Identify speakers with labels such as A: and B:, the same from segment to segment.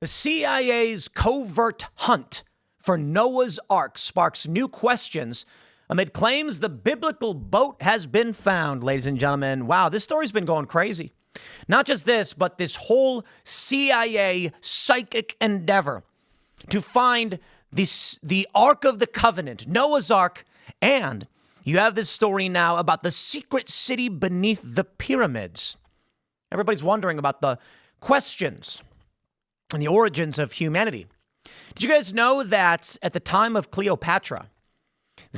A: The CIA's covert hunt for Noah's Ark sparks new questions amid claims the biblical boat has been found, ladies and gentlemen. Wow, this story's been going crazy. Not just this, but this whole CIA psychic endeavor to find the Ark of the Covenant, Noah's Ark, and you have this story now about the secret city beneath the pyramids. Everybody's wondering about the questions and the origins of humanity. Did you guys know that at the time of Cleopatra,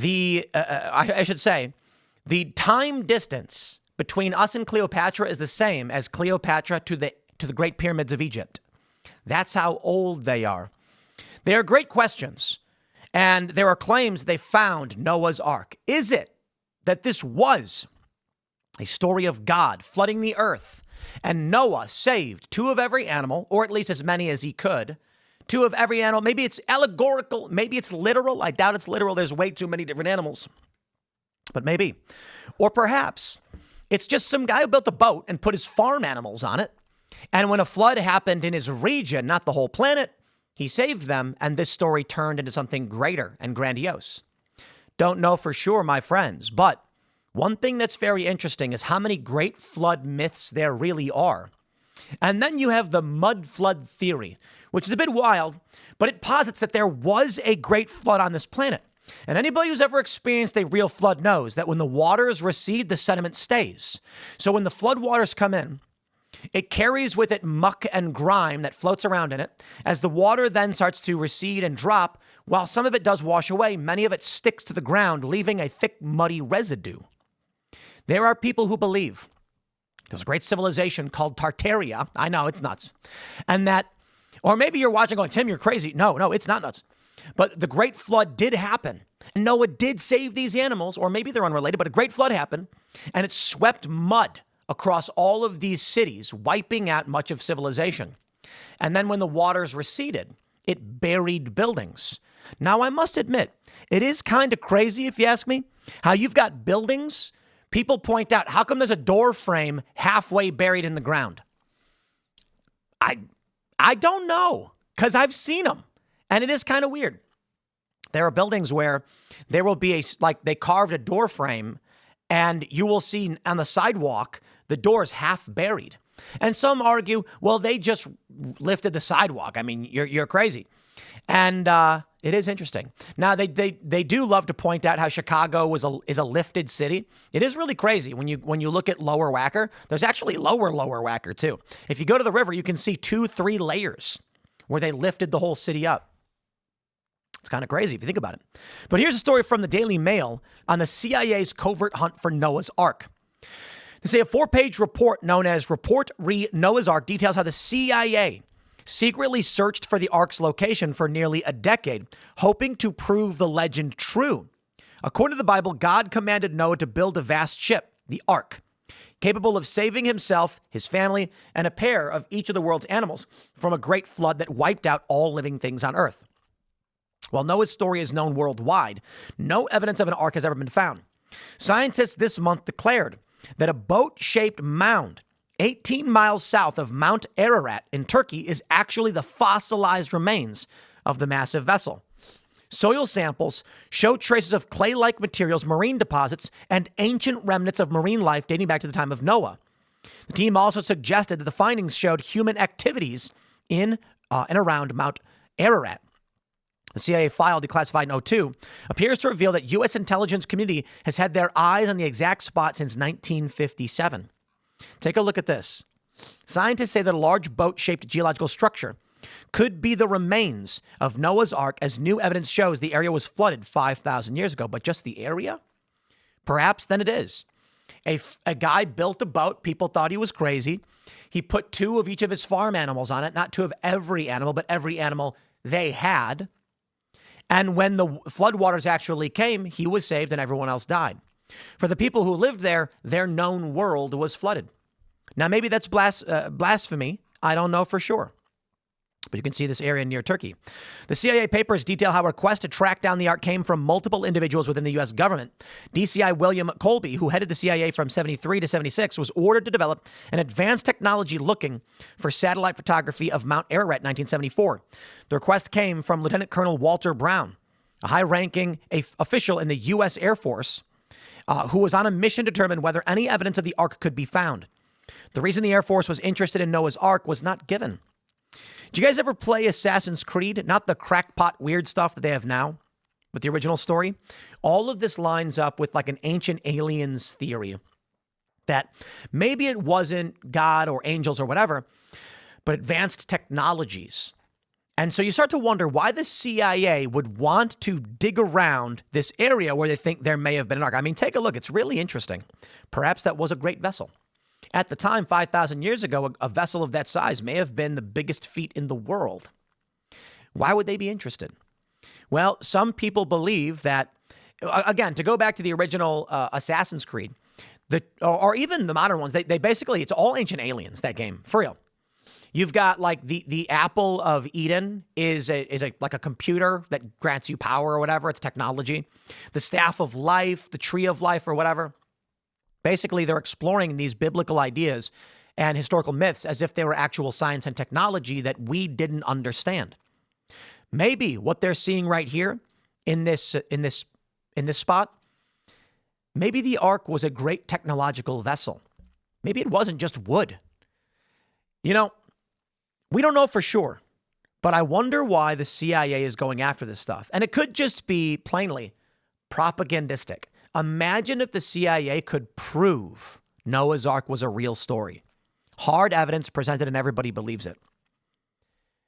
A: I should say, the time distance between us and Cleopatra is the same as Cleopatra to the Great Pyramids of Egypt. That's how old they are. They are great questions, and there are claims they found Noah's Ark. Is it that this was a story of God flooding the earth, and Noah saved two of every animal, or at least as many as he could, two of every animal? Maybe it's allegorical, maybe it's literal. I doubt it's literal. There's way too many different animals, but maybe. Or perhaps it's just some guy who built a boat and put his farm animals on it, and when a flood happened in his region, not the whole planet, he saved them, and this story turned into something greater and grandiose. Don't know for sure, my friends, but one thing that's very interesting is how many great flood myths there really are. And then you have the mud flood theory, which is a bit wild, but it posits that there was a great flood on this planet. And anybody who's ever experienced a real flood knows that when the waters recede, the sediment stays. So when the flood waters come in, it carries with it muck and grime that floats around in it. As the water then starts to recede and drop, while some of it does wash away, many of it sticks to the ground, leaving a thick, muddy residue. There are people who believe there was a great civilization called Tartaria. I know, it's nuts. And that, or maybe you're watching going, Tim, you're crazy. No, it's not nuts. But the great flood did happen. And Noah did save these animals, or maybe they're unrelated, but a great flood happened, and it swept mud across all of these cities, wiping out much of civilization. And then when the waters receded, it buried buildings. Now, I must admit, it is kind of crazy, if you ask me, how you've got buildings. People point out, how come there's a door frame halfway buried in the ground? I don't know, because I've seen them, and it is kind of weird. There are buildings where there will be they carved a door frame, and you will see on the sidewalk, the door's half buried. And some argue, well, they just lifted the sidewalk. I mean, you're crazy. And it is interesting. Now, they do love to point out how Chicago is a lifted city. It is really crazy when you look at Lower Wacker. There's actually Lower Wacker, too. If you go to the river, you can see 2-3 layers where they lifted the whole city up. It's kind of crazy if you think about it. But here's a story from the Daily Mail on the CIA's covert hunt for Noah's Ark. They say a 4-page report known as Report Re Noah's Ark details how the CIA secretly searched for the Ark's location for nearly a decade, hoping to prove the legend true. According to the Bible, God commanded Noah to build a vast ship, the Ark, capable of saving himself, his family, and a pair of each of the world's animals from a great flood that wiped out all living things on Earth. While Noah's story is known worldwide, no evidence of an ark has ever been found. Scientists this month declared that a boat-shaped mound 18 miles south of Mount Ararat in Turkey is actually the fossilized remains of the massive vessel. Soil samples show traces of clay-like materials, marine deposits, and ancient remnants of marine life dating back to the time of Noah. The team also suggested that the findings showed human activities in and around Mount Ararat. The CIA file declassified in 2002 appears to reveal that U.S. intelligence community has had their eyes on the exact spot since 1957. Take a look at this. Scientists say that a large boat-shaped geological structure could be the remains of Noah's Ark, as new evidence shows the area was flooded 5,000 years ago. But just the area? Perhaps then it is. A guy built a boat. People thought he was crazy. He put 2 of each of his farm animals on it. Not 2 of every animal, but every animal they had. And when the floodwaters actually came, he was saved and everyone else died. For the people who lived there, their known world was flooded. Now, maybe that's blasphemy. I don't know for sure. But you can see this area near Turkey. The CIA papers detail how a request to track down the Ark came from multiple individuals within the U.S. government. DCI William Colby, who headed the CIA from 73 to 76, was ordered to develop an advanced technology looking for satellite photography of Mount Ararat in 1974. The request came from Lieutenant Colonel Walter Brown, a high-ranking official in the U.S. Air Force, who was on a mission to determine whether any evidence of the Ark could be found. The reason the Air Force was interested in Noah's Ark was not given. Do you guys ever play Assassin's Creed? Not the crackpot weird stuff that they have now, but the original story. All of this lines up with like an ancient aliens theory that maybe it wasn't God or angels or whatever, but advanced technologies. And so you start to wonder why the CIA would want to dig around this area where they think there may have been an ark. I mean, take a look. It's really interesting. Perhaps that was a great vessel. At the time, 5,000 years ago, a vessel of that size may have been the biggest feat in the world. Why would they be interested? Well, some people believe that, again, to go back to the original Assassin's Creed, or even the modern ones, they basically, it's all ancient aliens, that game, for real. You've got like the apple of Eden is like a computer that grants you power or whatever. It's technology. The staff of life, the tree of life or whatever. Basically, they're exploring these biblical ideas and historical myths as if they were actual science and technology that we didn't understand. Maybe what they're seeing right here in this spot, maybe the ark was a great technological vessel. Maybe it wasn't just wood. You know, we don't know for sure, but I wonder why the CIA is going after this stuff. And it could just be plainly propagandistic. Imagine if the CIA could prove Noah's Ark was a real story. Hard evidence presented and everybody believes it.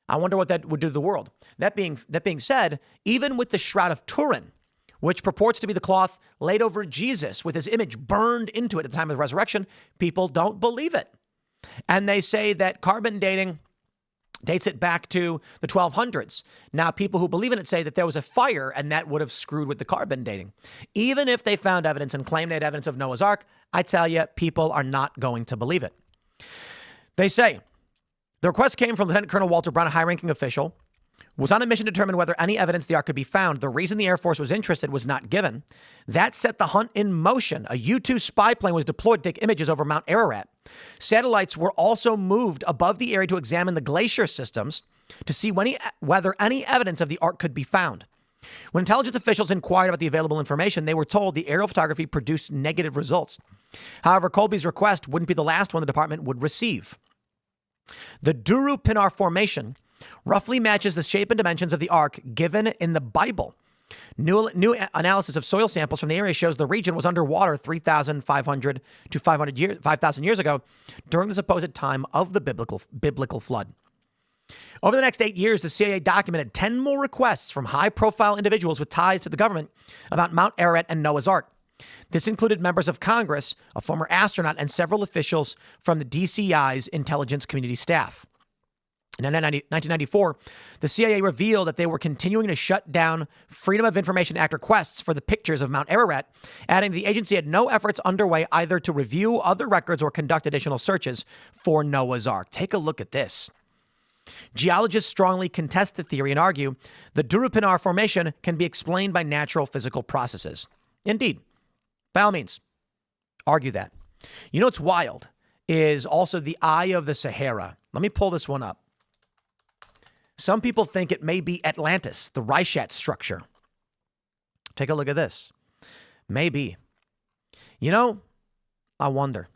A: I wonder what that would do to the world. That being said, even with the Shroud of Turin, which purports to be the cloth laid over Jesus with his image burned into it at the time of the resurrection, people don't believe it. And they say that carbon dating dates it back to the 1200s. Now, people who believe in it say that there was a fire and that would have screwed with the carbon dating. Even if they found evidence and claimed they had evidence of Noah's Ark, I tell you, people are not going to believe it. They say the request came from Lieutenant Colonel Walter Brown, a high-ranking official, was on a mission to determine whether any evidence of the Ark could be found. The reason the Air Force was interested was not given. That set the hunt in motion. A U-2 spy plane was deployed to take images over Mount Ararat. Satellites were also moved above the area to examine the glacier systems to see whether any evidence of the Ark could be found. When intelligence officials inquired about the available information, they were told the aerial photography produced negative results. However, Colby's request wouldn't be the last one the department would receive. The Duru Pinar Formation roughly matches the shape and dimensions of the Ark given in the Bible. New analysis of soil samples from the area shows the region was underwater 3,500 to 5,000 years ago during the supposed time of the biblical flood. Over the next 8 years, the CIA documented 10 more requests from high-profile individuals with ties to the government about Mount Ararat and Noah's Ark. This included members of Congress, a former astronaut, and several officials from the DCI's intelligence community staff. In 1994, the CIA revealed that they were continuing to shut down Freedom of Information Act requests for the pictures of Mount Ararat, adding the agency had no efforts underway either to review other records or conduct additional searches for Noah's Ark. Take a look at this. Geologists strongly contest the theory and argue the Duru-Pinar Formation can be explained by natural physical processes. Indeed, by all means, argue that. You know what's wild is also the Eye of the Sahara. Let me pull this one up. Some people think it may be Atlantis, the Reichat structure. Take a look at this. Maybe. You know, I wonder.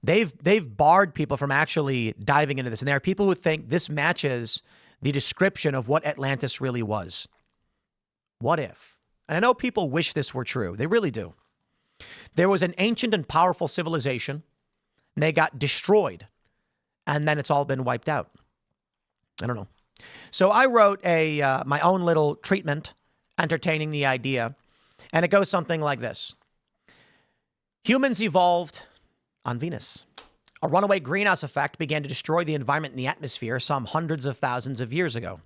A: They've barred people from actually diving into this. And there are people who think this matches the description of what Atlantis really was. What if? And I know people wish this were true. They really do. There was an ancient and powerful civilization, and they got destroyed. And then it's all been wiped out. I don't know. So I wrote my own little treatment entertaining the idea, and it goes something like this. Humans evolved on Venus. A runaway greenhouse effect began to destroy the environment in the atmosphere some hundreds of thousands of years ago.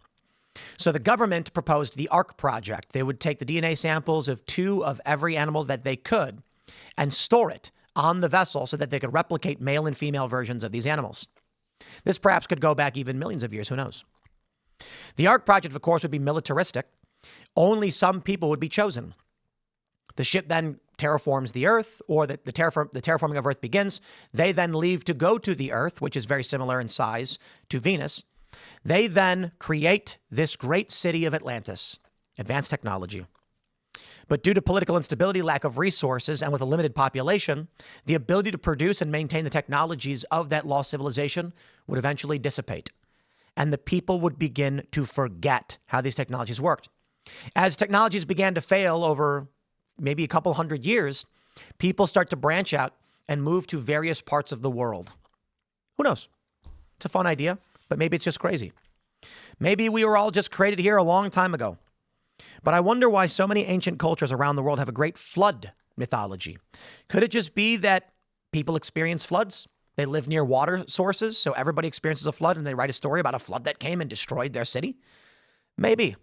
A: So the government proposed the Ark Project. They would take the DNA samples of 2 of every animal that they could and store it on the vessel so that they could replicate male and female versions of these animals. This perhaps could go back even millions of years. Who knows? The Ark project, of course, would be militaristic. Only some people would be chosen. The ship then terraforms the Earth, or the terraforming of Earth begins. They then leave to go to the Earth, which is very similar in size to Venus. They then create this great city of Atlantis, advanced technology. But due to political instability, lack of resources, and with a limited population, the ability to produce and maintain the technologies of that lost civilization would eventually dissipate. And the people would begin to forget how these technologies worked. As technologies began to fail over maybe a couple hundred years, people start to branch out and move to various parts of the world. Who knows? It's a fun idea, but maybe it's just crazy. Maybe we were all just created here a long time ago. But I wonder why so many ancient cultures around the world have a great flood mythology. Could it just be that people experience floods? They live near water sources, so everybody experiences a flood and they write a story about a flood that came and destroyed their city? Maybe.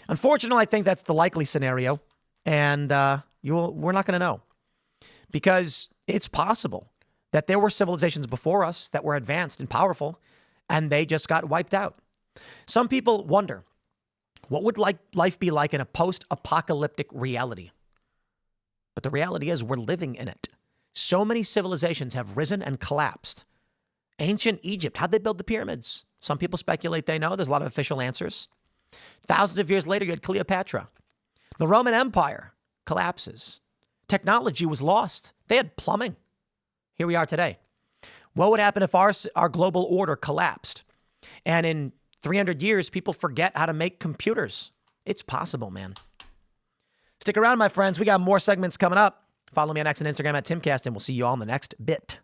A: Unfortunately, I think that's the likely scenario, and we're not going to know. Because it's possible that there were civilizations before us that were advanced and powerful, and they just got wiped out. Some people wonder, what would life be like in a post-apocalyptic reality? But the reality is we're living in it. So many civilizations have risen and collapsed. Ancient Egypt, how'd they build the pyramids? Some people speculate they know. There's a lot of official answers. Thousands of years later, you had Cleopatra. The Roman Empire collapses. Technology was lost. They had plumbing. Here we are today. What would happen if our global order collapsed? And in 300 years, people forget how to make computers. It's possible, man. Stick around, my friends. We got more segments coming up. Follow me on X and Instagram at Timcast, and we'll see you all in the next bit.